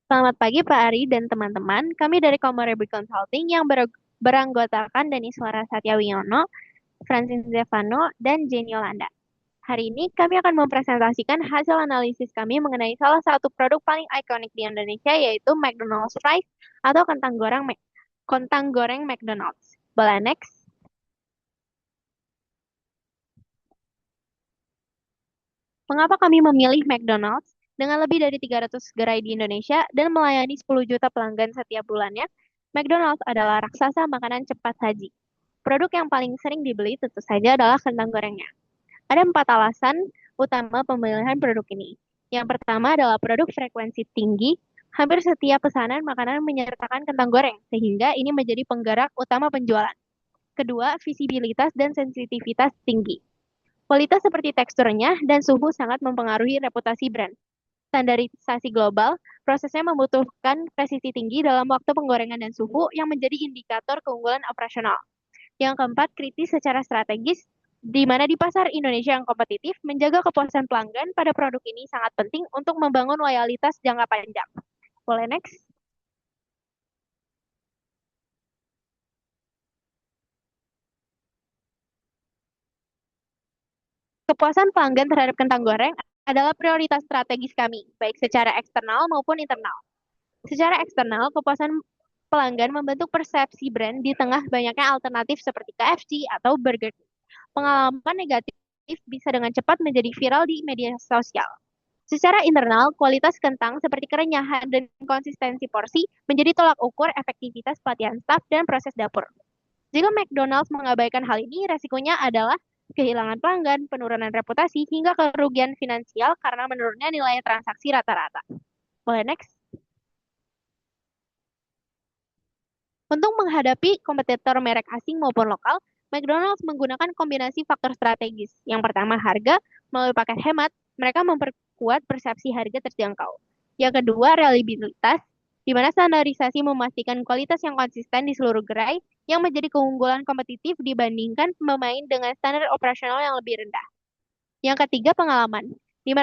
Selamat pagi Pak Ari dan teman-teman. Kami dari Komorebi Consulting yang beranggotakan Dani Suara Satya Wiono, Francis Zevano, dan Jenny Yolanda. Hari ini kami akan mempresentasikan hasil analisis kami mengenai salah satu produk paling ikonik di Indonesia yaitu McDonald's Fries atau kentang goreng McDonald's. Boleh next? Mengapa kami memilih McDonald's? Dengan lebih dari 300 gerai di Indonesia dan melayani 10 juta pelanggan setiap bulannya, McDonald's adalah raksasa makanan cepat saji. Produk yang paling sering dibeli tentu saja adalah kentang gorengnya. Ada 4 alasan utama pemilihan produk ini. Yang pertama adalah produk frekuensi tinggi. Hampir setiap pesanan makanan menyertakan kentang goreng, sehingga ini menjadi penggerak utama penjualan. Kedua, visibilitas dan sensitivitas tinggi. Kualitas seperti teksturnya dan suhu sangat mempengaruhi reputasi brand. Standarisasi global, prosesnya membutuhkan presisi tinggi dalam waktu penggorengan dan suhu yang menjadi indikator keunggulan operasional. Yang keempat, kritis secara strategis, di mana di pasar Indonesia yang kompetitif, menjaga kepuasan pelanggan pada produk ini sangat penting untuk membangun loyalitas jangka panjang. Boleh next? Kepuasan pelanggan terhadap kentang goreng adalah prioritas strategis kami, baik secara eksternal maupun internal. Secara eksternal, kepuasan pelanggan membentuk persepsi brand di tengah banyaknya alternatif seperti KFC atau Burger King. Pengalaman negatif bisa dengan cepat menjadi viral di media sosial. Secara internal, kualitas kentang seperti kerenyahan dan konsistensi porsi menjadi tolak ukur efektivitas pelatihan staf dan proses dapur. Jika McDonald's mengabaikan hal ini, resikonya adalah kehilangan pelanggan, penurunan reputasi, hingga kerugian finansial karena menurunnya nilai transaksi rata-rata. Boleh next? Untuk menghadapi kompetitor merek asing maupun lokal, McDonald's menggunakan kombinasi faktor strategis. Yang pertama, harga. Melalui paket hemat, mereka memperkuat persepsi harga terjangkau. Yang kedua, reliabilitas, di mana standarisasi memastikan kualitas yang konsisten di seluruh gerai yang menjadi keunggulan kompetitif dibandingkan pemain dengan standar operasional yang lebih rendah. Yang ketiga, pengalaman, di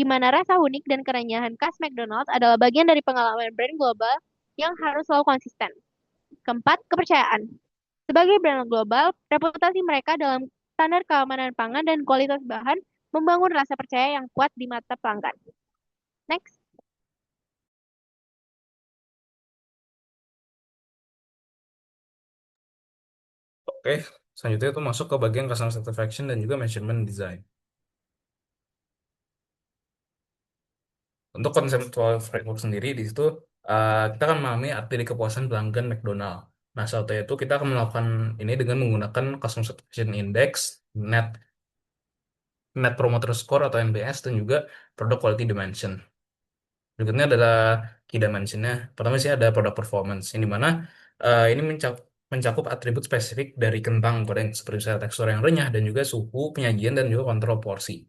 mana rasa unik dan kerenyahan khas McDonald's adalah bagian dari pengalaman brand global yang harus selalu konsisten. Keempat, kepercayaan. Sebagai brand global, reputasi mereka dalam standar keamanan pangan dan kualitas bahan membangun rasa percaya yang kuat di mata pelanggan. Next. Oke, selanjutnya itu masuk ke bagian customer satisfaction dan juga measurement design. Untuk conceptual framework sendiri di situ kita akan memahami arti dari kepuasan pelanggan McDonald. Nah, setelah itu kita akan melakukan ini dengan menggunakan Customer Satisfaction Index, Net Net Promoter Score atau NPS dan juga Product Quality Dimension. Berikutnya adalah key dimensionnya. Pertama sih ada product performance, yang dimana ini mencakup atribut spesifik dari kentang goreng seperti misalnya tekstur yang renyah dan juga suhu penyajian dan juga kontrol porsi.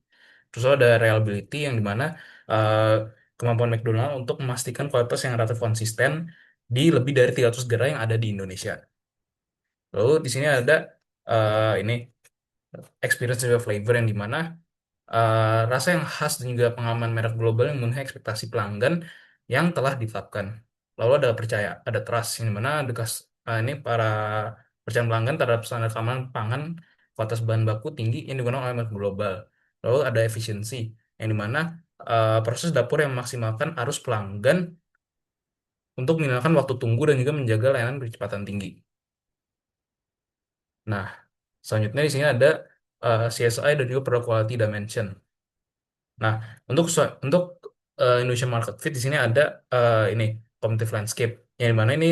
Terus ada reliability yang dimana eh, kemampuan McDonald untuk memastikan kualitas yang relatif konsisten di lebih dari 300 gerai yang ada di Indonesia. Lalu di sini ada ini experience dan juga flavor yang dimana rasa yang khas dan juga pengalaman merek global yang memenuhi ekspektasi pelanggan yang telah ditetapkan. Lalu ada percaya, ada trust, yang dimana ini para percayaan pelanggan terhadap standar keamanan pangan, kualitas bahan baku tinggi yang digunakan oleh merek global. Lalu ada efisiensi, yang dimana proses dapur yang memaksimalkan arus pelanggan untuk minimalkan waktu tunggu dan juga menjaga layanan berkecepatan tinggi. Nah, selanjutnya di sini ada CSI dan juga Product Quality Dimension. Nah, untuk Indonesia market fit di sini ada ini competitive landscape yang dimana ini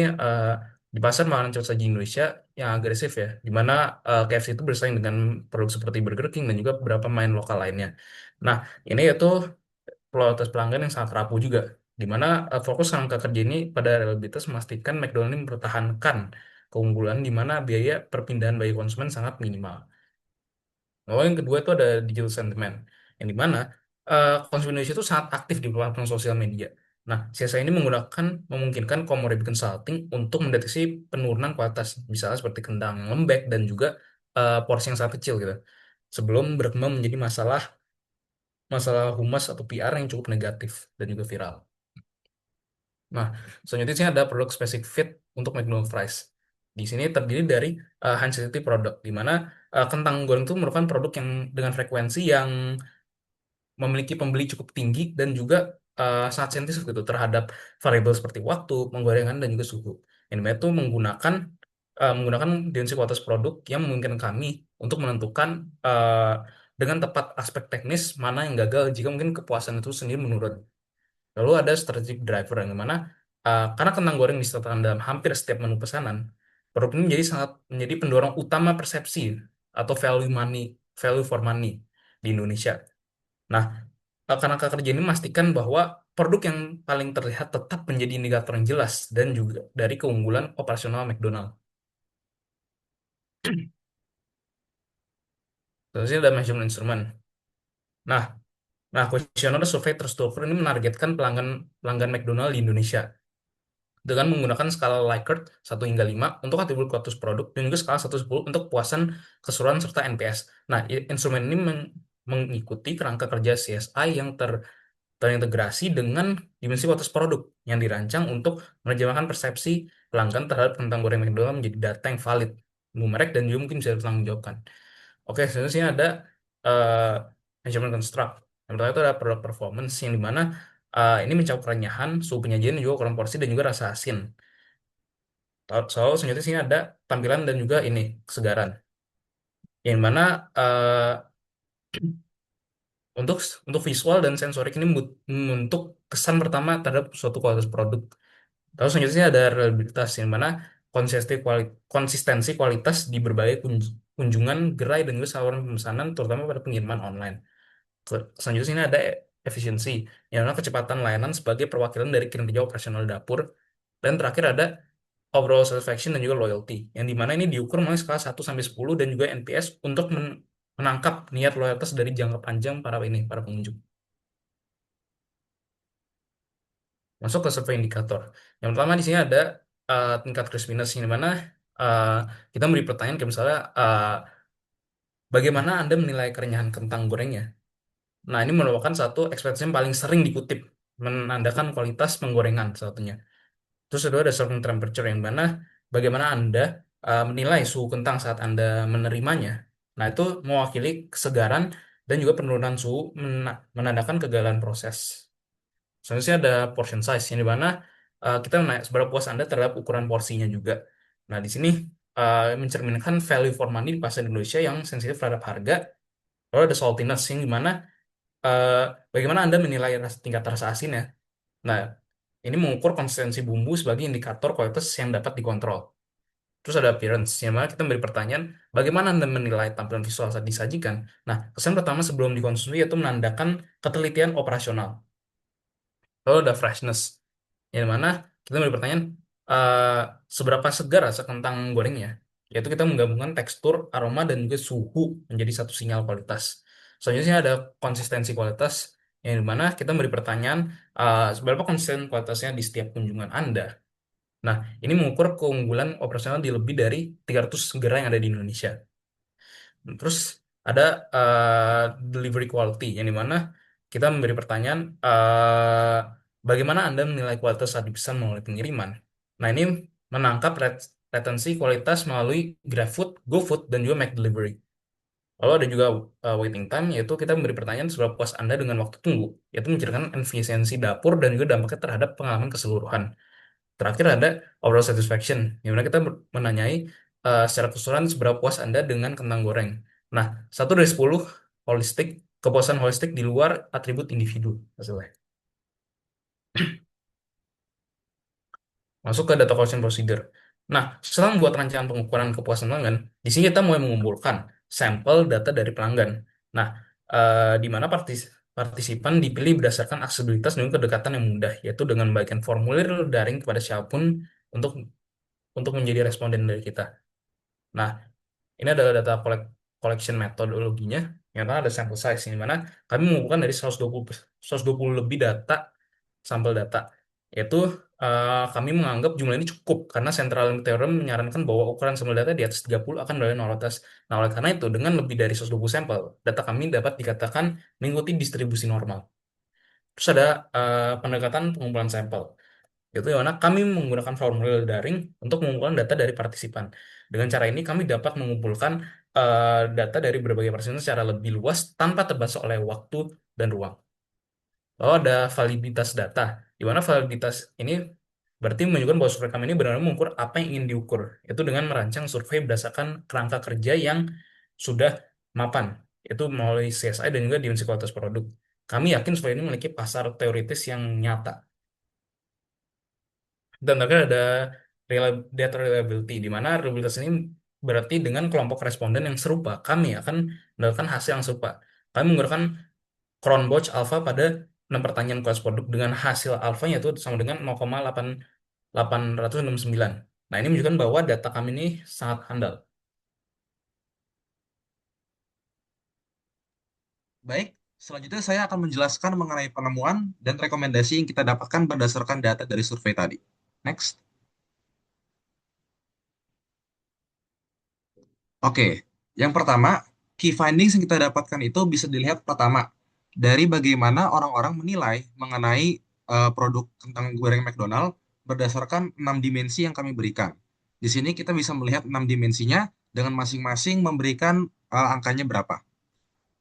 di pasar makanan cepat saji Indonesia yang agresif ya, dimana KFC itu bersaing dengan produk seperti Burger King dan juga beberapa main lokal lainnya. Nah, ini yaitu loyalitas pelanggan yang sangat rapuh juga, dimana fokus angka kerja ini pada reliabilitas memastikan McDonald ini mempertahankan keunggulan di mana biaya perpindahan bagi konsumen sangat minimal. Lalu yang kedua itu ada digital sentiment, yang dimana konsumen Indonesia itu sangat aktif di platform sosial media. Nah, CSI ini memungkinkan Komorebi Consulting untuk mendeteksi penurunan kualitas, misalnya seperti kentang yang lembek dan juga porsi yang sangat kecil gitu, sebelum berkembang menjadi masalah masalah humas atau PR yang cukup negatif dan juga viral. Nah, selanjutnya sih ada produk specific fit untuk McDonald's fries. Di sini terdiri dari high sensitivity product, di mana kentang goreng itu merupakan produk yang dengan frekuensi yang memiliki pembeli cukup tinggi dan juga sangat sensitif gitu terhadap variabel seperti waktu, penggorengan dan juga suhu. Yang dimana itu menggunakan density kualitas produk yang memungkinkan kami untuk menentukan dengan tepat aspek teknis mana yang gagal jika mungkin kepuasan itu sendiri menurun. Lalu ada strategic driver yang mana karena kentang goreng disertakan dalam hampir setiap menu pesanan, produk ini menjadi pendorong utama persepsi atau value for money di Indonesia. Nah, karena Kak kerja ini memastikan bahwa produk yang paling terlihat tetap menjadi indikator yang jelas dan juga dari keunggulan operasional McDonald. Terus ini ada measurement instrument. Nah, kuesioner survei terstruktur ini menargetkan pelanggan pelanggan McDonald di Indonesia dengan menggunakan skala Likert 1 hingga 5 untuk kategori kualitas produk dan juga skala 1 sampai 10 untuk kepuasan keseluruhan serta NPS. Nah, instrumen ini mengikuti kerangka kerja CSI yang terintegrasi dengan dimensi kualitas produk yang dirancang untuk menerjemahkan persepsi pelanggan terhadap tentang goreng McDonald menjadi data yang valid, numerik, dan juga mungkin bisa dipertanggungjawabkan. Oke, selanjutnya ada eh, measurement construct. Yang pertama itu ada product performance yang dimana ini mencakup kerenyahan, suhu penyajian, juga ukuran porsi, dan juga rasa asin. Selanjutnya sini ada tampilan dan juga ini kesegaran. Yang mana untuk visual dan sensorik ini membentuk kesan pertama terhadap suatu kualitas produk. Terus selanjutnya ada reliabilitas yang mana konsistensi kualitas di berbagai kunjungan, gerai, dan juga saluran pemesanan, terutama pada pengiriman online. Selanjutnya ini ada efisiensi, yang mana kecepatan layanan sebagai perwakilan dari kinerja operasional dapur. Dan terakhir ada overall satisfaction dan juga loyalty, yang dimana ini diukur melalui skala 1 sampai 10 dan juga NPS untuk menangkap niat loyalitas dari jangka panjang para pengunjung. Masuk ke survei indikator. Yang pertama di sini ada tingkat crispiness, yang dimana uh, kita beri pertanyaan kayak misalnya bagaimana Anda menilai kerenyahan kentang gorengnya? Nah, ini merupakan satu ekspresi yang paling sering dikutip, menandakan kualitas penggorengan satunya. Terus kedua ada serving temperature, yang mana bagaimana Anda menilai suhu kentang saat Anda menerimanya. Nah, itu mewakili kesegaran dan juga penurunan suhu menandakan kegagalan proses. Selanjutnya ada portion size, yang dimana kita menaik seberapa puas Anda terhadap ukuran porsinya juga. Nah, di sini mencerminkan value for money di pasar Indonesia yang sensitif terhadap harga. Lalu ada saltiness, yang dimana eh, bagaimana Anda menilai tingkat rasa asinnya. Nah, ini mengukur konsistensi bumbu sebagai indikator kualitas yang dapat dikontrol. Terus ada appearance, yang mana kita beri pertanyaan, bagaimana Anda menilai tampilan visual saat disajikan? Nah, kesan pertama sebelum dikonsumsi yaitu menandakan ketelitian operasional. Lalu ada freshness, yang mana kita beri pertanyaan, eh, seberapa segar rasa kentang gorengnya? Yaitu kita menggabungkan tekstur, aroma, dan juga suhu menjadi satu sinyal kualitas. Selanjutnya ada konsistensi kualitas, yang mana kita beri pertanyaan, seberapa konsisten kualitasnya di setiap kunjungan Anda. Nah, ini mengukur keunggulan operasional di lebih dari 300 gerai yang ada di Indonesia. Terus ada delivery quality, yang dimana kita memberi pertanyaan, bagaimana Anda menilai kualitas saat dipesan melalui pengiriman. Nah, ini menangkap retensi kualitas melalui GrabFood, GoFood, dan juga McDelivery. Lalu ada juga waiting time, yaitu kita memberi pertanyaan seberapa puas Anda dengan waktu tunggu, yaitu menceritakan efisiensi dapur dan juga dampaknya terhadap pengalaman keseluruhan. Terakhir ada overall satisfaction, yang mana kita menanyai secara keseluruhan seberapa puas Anda dengan kentang goreng. Nah, 1 dari 10 holistik, kepuasan holistik di luar atribut individu hasilnya. Masuk ke data collection procedure. Nah, setelah membuat rancangan pengukuran kepuasan pelanggan, di sini kita mulai mengumpulkan sampel data dari pelanggan. Nah, di mana partisipan dipilih berdasarkan aksesibilitas dan kedekatan yang mudah, yaitu dengan membagikan formulir daring kepada siapapun untuk menjadi responden dari kita. Nah, ini adalah data collection metodologinya, yang pertama ada sample size, yang mana kami mengumpulkan dari 120 lebih sampel data. Yaitu kami menganggap jumlah ini cukup karena Central Limit Theorem menyarankan bahwa ukuran sampel data di atas 30 akan berada normalitas. Nah, oleh karena itu, dengan lebih dari 120 sampel, data kami dapat dikatakan mengikuti distribusi normal. Terus ada pendekatan pengumpulan sampel. Itu di mana kami menggunakan formulir daring untuk mengumpulkan data dari partisipan. Dengan cara ini kami dapat mengumpulkan data dari berbagai partisipan secara lebih luas tanpa terbatas oleh waktu dan ruang. Lalu ada validitas data, di mana validitas ini berarti menunjukkan bahwa survei kami ini benar-benar mengukur apa yang ingin diukur, itu dengan merancang survei berdasarkan kerangka kerja yang sudah mapan, itu melalui CSI dan juga dimensi kualitas produk. Kami yakin survei ini memiliki pasar teoritis yang nyata. Dan terakhir ada data reliability, di mana reliabilitas ini berarti dengan kelompok responden yang serupa, kami akan mendapatkan hasil yang serupa. Kami menggunakan Cronbouch alpha pada 6 pertanyaan kelas produk dengan hasil alfanya itu sama dengan 0,8869. Nah, ini menunjukkan bahwa data kami ini sangat handal. Baik, selanjutnya saya akan menjelaskan mengenai penemuan dan rekomendasi yang kita dapatkan berdasarkan data dari survei tadi. Next. Oke, yang pertama, key findings yang kita dapatkan itu bisa dilihat pertama dari bagaimana orang-orang menilai mengenai produk kentang goreng McDonald berdasarkan 6 dimensi yang kami berikan. Di sini kita bisa melihat 6 dimensinya dengan masing-masing memberikan angkanya berapa.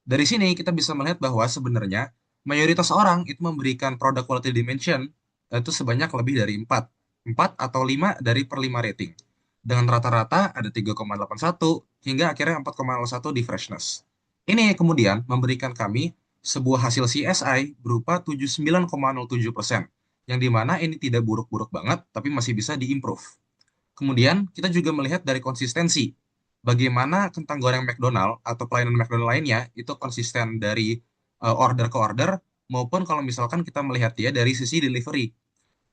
Dari sini kita bisa melihat bahwa sebenarnya mayoritas orang itu memberikan product quality dimension itu sebanyak lebih dari 4. 4 atau 5 dari per 5 rating. Dengan rata-rata ada 3,81 hingga akhirnya 4,01 di freshness. Ini kemudian memberikan kami sebuah hasil CSI berupa 79,07%, yang dimana ini tidak buruk-buruk banget, tapi masih bisa diimprove. Kemudian kita juga melihat dari konsistensi. Bagaimana kentang goreng McDonald atau pelayanan McDonald lainnya itu konsisten dari order ke order maupun kalau misalkan kita melihat dia dari sisi delivery.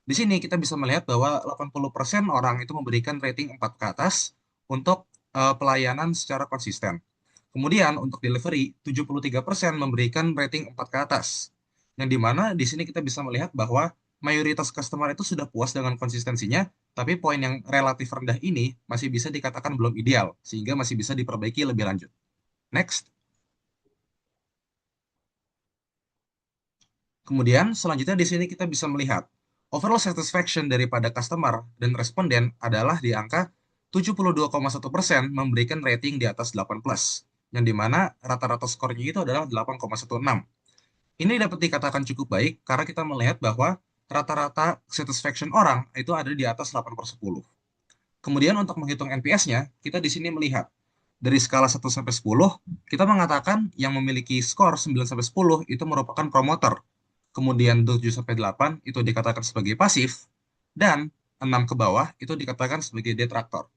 Di sini kita bisa melihat bahwa 80% orang itu memberikan rating 4 ke atas untuk pelayanan secara konsisten. Kemudian untuk delivery, 73% memberikan rating 4 ke atas. Yang dimana di sini kita bisa melihat bahwa mayoritas customer itu sudah puas dengan konsistensinya, tapi poin yang relatif rendah ini masih bisa dikatakan belum ideal, sehingga masih bisa diperbaiki lebih lanjut. Next. Kemudian selanjutnya di sini kita bisa melihat overall satisfaction daripada customer dan responden adalah di angka 72,1% memberikan rating di atas 8 plus, yang dimana rata-rata skornya itu adalah 8,16. Ini dapat dikatakan cukup baik karena kita melihat bahwa rata-rata satisfaction orang itu ada di atas 8 per 10. Kemudian untuk menghitung NPS-nya, kita di sini melihat dari skala 1 sampai 10, kita mengatakan yang memiliki skor 9 sampai 10 itu merupakan promoter. Kemudian 7 sampai 8 itu dikatakan sebagai pasif dan 6 ke bawah itu dikatakan sebagai detraktor.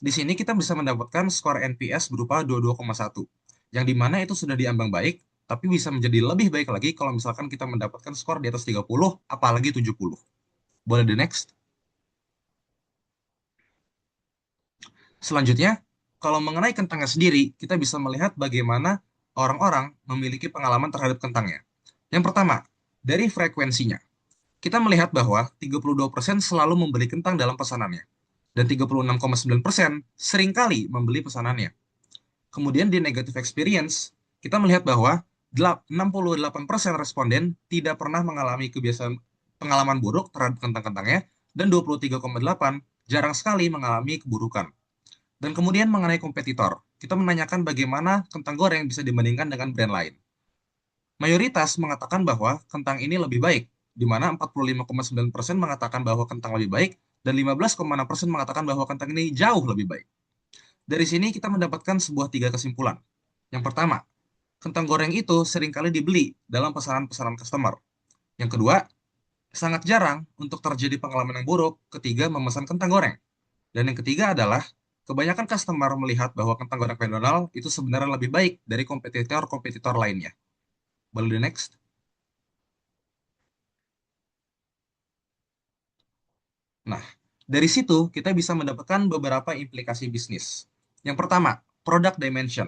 Di sini kita bisa mendapatkan skor NPS berupa 22,1, yang dimana itu sudah diambang baik, tapi bisa menjadi lebih baik lagi kalau misalkan kita mendapatkan skor di atas 30, apalagi 70. Boleh di next? Selanjutnya, kalau mengenai kentangnya sendiri, kita bisa melihat bagaimana orang-orang memiliki pengalaman terhadap kentangnya. Yang pertama, dari frekuensinya. Kita melihat bahwa 32% selalu membeli kentang dalam pesanannya, dan 36,9% seringkali membeli pesanannya. Kemudian di negative experience, kita melihat bahwa 68% responden tidak pernah mengalami kebiasaan pengalaman buruk terhadap kentang-kentangnya, dan 23,8% jarang sekali mengalami keburukan. Dan kemudian mengenai kompetitor, kita menanyakan bagaimana kentang goreng bisa dibandingkan dengan brand lain. Mayoritas mengatakan bahwa kentang ini lebih baik, di mana 45,9% mengatakan bahwa kentang lebih baik, dan 15,6% mengatakan bahwa kentang ini jauh lebih baik. Dari sini kita mendapatkan sebuah 3 kesimpulan. Yang pertama, kentang goreng itu seringkali dibeli dalam pesanan-pesanan customer. Yang kedua, sangat jarang untuk terjadi pengalaman yang buruk ketika memesan kentang goreng. Dan yang ketiga adalah, kebanyakan customer melihat bahwa kentang goreng McDonald itu sebenarnya lebih baik dari kompetitor-kompetitor lainnya. Boleh di next? Nah, dari situ kita bisa mendapatkan beberapa implikasi bisnis. Yang pertama, product dimension.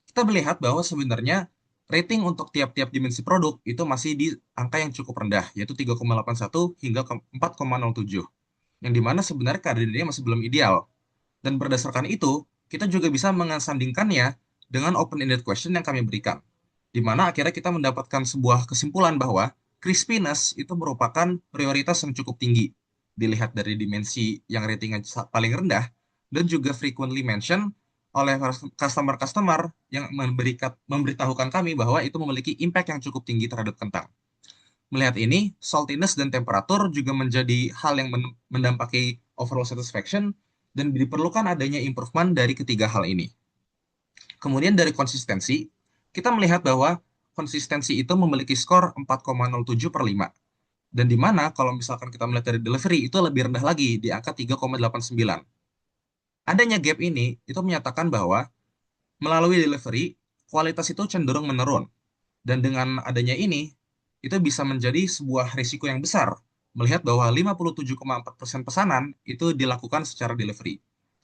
Kita melihat bahwa sebenarnya rating untuk tiap-tiap dimensi produk itu masih di angka yang cukup rendah, yaitu 3,81 hingga 4,07. Yang dimana sebenarnya keadaannya masih belum ideal. Dan berdasarkan itu, kita juga bisa mengesandingkannya dengan open-ended question yang kami berikan. Di mana akhirnya kita mendapatkan sebuah kesimpulan bahwa crispiness itu merupakan prioritas yang cukup tinggi. dilihat dari dimensi yang ratingnya paling rendah, dan juga frequently mention oleh customer-customer yang memberitahukan kami bahwa itu memiliki impact yang cukup tinggi terhadap kentang. Melihat ini, saltiness dan temperatur juga menjadi hal yang mendampaki overall satisfaction dan diperlukan adanya improvement dari ketiga hal ini. Kemudian dari konsistensi, kita melihat bahwa konsistensi itu memiliki skor 4,07 per 5. Dan di mana kalau misalkan kita melihat dari delivery itu lebih rendah lagi di angka 3,89. Adanya gap ini itu menyatakan bahwa melalui delivery kualitas itu cenderung menurun. Dan dengan adanya ini itu bisa menjadi sebuah risiko yang besar melihat bahwa 57,4% pesanan itu dilakukan secara delivery.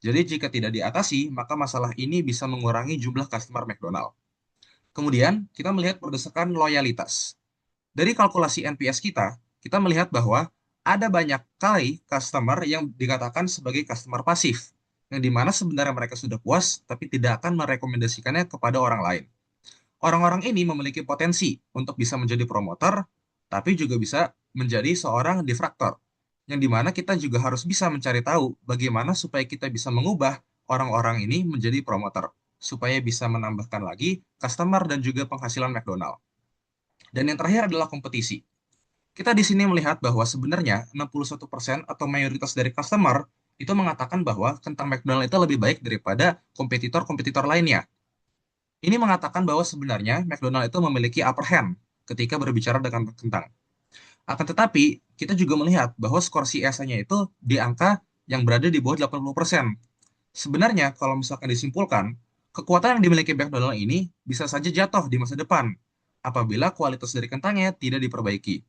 Jadi jika tidak diatasi, maka masalah ini bisa mengurangi jumlah customer McDonald. Kemudian, kita melihat berdasarkan loyalitas. Dari kalkulasi NPS kita, kita melihat bahwa ada banyak kali customer yang dikatakan sebagai customer pasif, yang dimana sebenarnya mereka sudah puas, tapi tidak akan merekomendasikannya kepada orang lain. Orang-orang ini memiliki potensi untuk bisa menjadi promotor, tapi juga bisa menjadi seorang difraktor, yang dimana kita juga harus bisa mencari tahu bagaimana supaya kita bisa mengubah orang-orang ini menjadi promotor, supaya bisa menambahkan lagi customer dan juga penghasilan McDonald. Dan yang terakhir adalah kompetisi. Kita di sini melihat bahwa sebenarnya 61% atau mayoritas dari customer itu mengatakan bahwa kentang McDonald itu lebih baik daripada kompetitor-kompetitor lainnya. Ini mengatakan bahwa sebenarnya McDonald itu memiliki upper hand ketika berbicara dengan kentang. Akan tetapi, kita juga melihat bahwa skor CSA-nya itu di angka yang berada di bawah 80%. Sebenarnya, kalau misalkan disimpulkan, kekuatan yang dimiliki McDonald ini bisa saja jatuh di masa depan apabila kualitas dari kentangnya tidak diperbaiki.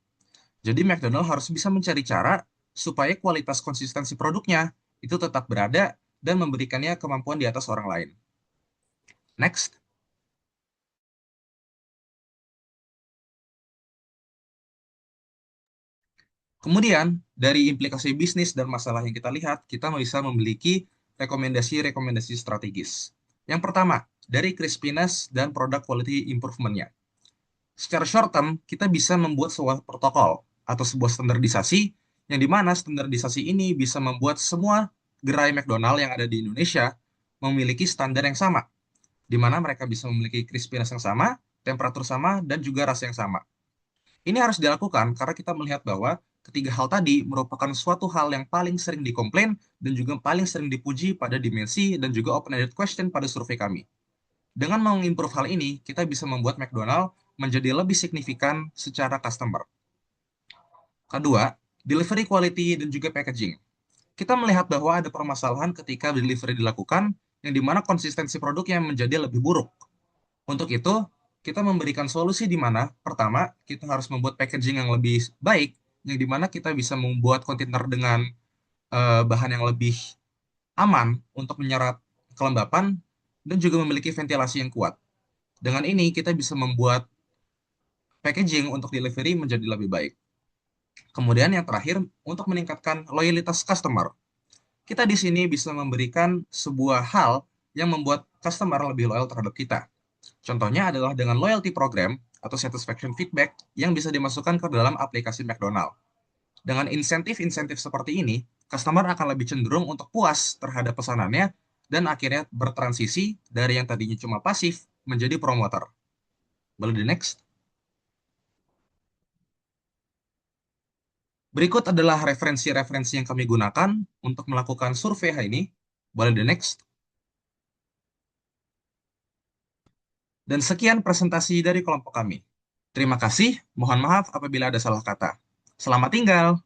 Jadi McDonald harus bisa mencari cara supaya kualitas konsistensi produknya itu tetap berada dan memberikannya kemampuan di atas orang lain. Next. Kemudian, dari implikasi bisnis dan masalah yang kita lihat, kita bisa memiliki rekomendasi-rekomendasi strategis. Yang pertama, dari crispiness dan product quality improvement-nya. Secara short term, kita bisa membuat sebuah protokol atau sebuah standarisasi yang dimana standarisasi ini bisa membuat semua gerai McDonald yang ada di Indonesia memiliki standar yang sama, di mana mereka bisa memiliki crispiness yang sama, temperatur sama, dan juga rasa yang sama. Ini harus dilakukan karena kita melihat bahwa ketiga hal tadi merupakan suatu hal yang paling sering dikomplain dan juga paling sering dipuji pada dimensi dan juga open-ended question pada survei kami. Dengan mengimprove hal ini, kita bisa membuat McDonald menjadi lebih signifikan secara customer. Kedua, delivery quality dan juga packaging. Kita melihat bahwa ada permasalahan ketika delivery dilakukan, yang dimana konsistensi produknya menjadi lebih buruk. Untuk itu, kita memberikan solusi di mana, pertama, kita harus membuat packaging yang lebih baik, yang dimana kita bisa membuat kontainer dengan bahan yang lebih aman untuk menyerap kelembapan, dan juga memiliki ventilasi yang kuat. Dengan ini, kita bisa membuat packaging untuk delivery menjadi lebih baik. Kemudian yang terakhir, untuk meningkatkan loyalitas customer. Kita di sini bisa memberikan sebuah hal yang membuat customer lebih loyal terhadap kita. Contohnya adalah dengan loyalty program atau satisfaction feedback yang bisa dimasukkan ke dalam aplikasi McDonald. Dengan insentif-insentif seperti ini, customer akan lebih cenderung untuk puas terhadap pesanannya dan akhirnya bertransisi dari yang tadinya cuma pasif menjadi promoter. Boleh di next. Berikut adalah referensi-referensi yang kami gunakan untuk melakukan survei ini. Boleh di next. Dan sekian presentasi dari kelompok kami. Terima kasih, mohon maaf apabila ada salah kata. Selamat tinggal.